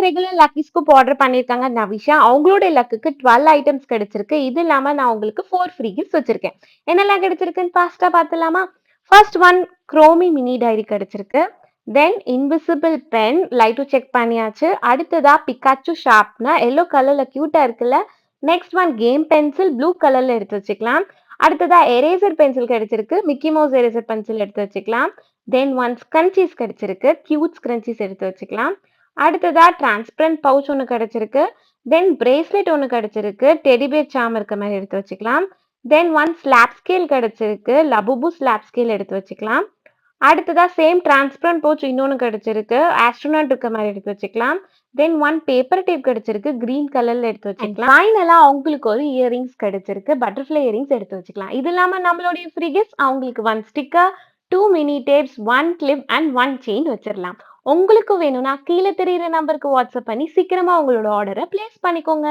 Regular lucky scoop order பண்ணியிருக்காங்க நவிஷா. அவங்களோட லக்குக்கு 12 items கிடைச்சிருக்கு. இது இல்லாம நான் உங்களுக்கு 4 ஃப்ரீ கிஃப்ட்ஸ் வச்சிருக்கேன். என்னெல்லாம் கிடைச்சிருக்குன்னு ஃபாஸ்ட்டா பார்த்துலாமா? First one Kuromi mini diary கிடைச்சிருக்கு. Then invisible pen light to check பண்ணியாச்சு. அடுத்ததா பிக்காச்சு ஷார்ப்னர் எல்லோ கலர்ல கியூட்டா இருக்குல்ல. Next one game pencil blue கலர்ல எடுத்து வச்சுக்கலாம். அடுத்ததா எரேசர் பென்சில் கிடைச்சிருக்கு. மிக்கி மவுஸ் எரேசர் பென்சில் எடுத்து வச்சுக்கலாம். தென் ஒன் ஸ்க்ரன்ச்சீஸ் கிடைச்சிருக்கு. கியூட் ஸ்க்ரன்ச்சீஸ் எடுத்து வச்சுக்கலாம். அடுத்ததா டிரான்ஸ்பரண்ட் பவுச் ஒன்று கிடைச்சிருக்கு. தென் பிரேஸ்லெட் ஒன்று கிடைச்சிருக்கு. டெடிபேர் சாம் இருக்க மாதிரி எடுத்து வச்சுக்கலாம். தென் ஒன் ஸ்லாப் ஸ்கேல் கிடைச்சிருக்கு. லபுபு ஸ்லாப் ஸ்கேல் எடுத்து வச்சுக்கலாம். அடுத்ததா சேம் டிரான்ஸ்பரண்ட் பவுச் இன்னொன்னு கிடைச்சிருக்கு. ஆஸ்ட்ரோநாட் இருக்க மாதிரி எடுத்து வச்சுக்கலாம். தென் ஒன் பேப்பர் டேப் கிடைச்சிருக்கு. கிரீன் கலர்ல எடுத்து வச்சுக்கலாம். ஃபைனலா அவங்களுக்கு ஒரு இயரிங்ஸ் கிடைச்சிருக்கு. பட்டர்ஃப்ளை இயரிங்ஸ் எடுத்து வச்சுக்கலாம். இது இல்லாம நம்மளுடைய ஃப்ரீ கிஃப்ட்ஸ் அவங்களுக்கு 1 sticker, 2 mini tapes, 1 clip and 1 chain வச்சிரலாம். உங்களுக்கு வேணும்னா கீழே தெரியுற நம்பருக்கு வாட்ஸ்அப் பண்ணி சீக்கிரமா உங்களோட ஆர்டரை பிளேஸ் பண்ணிக்கோங்க.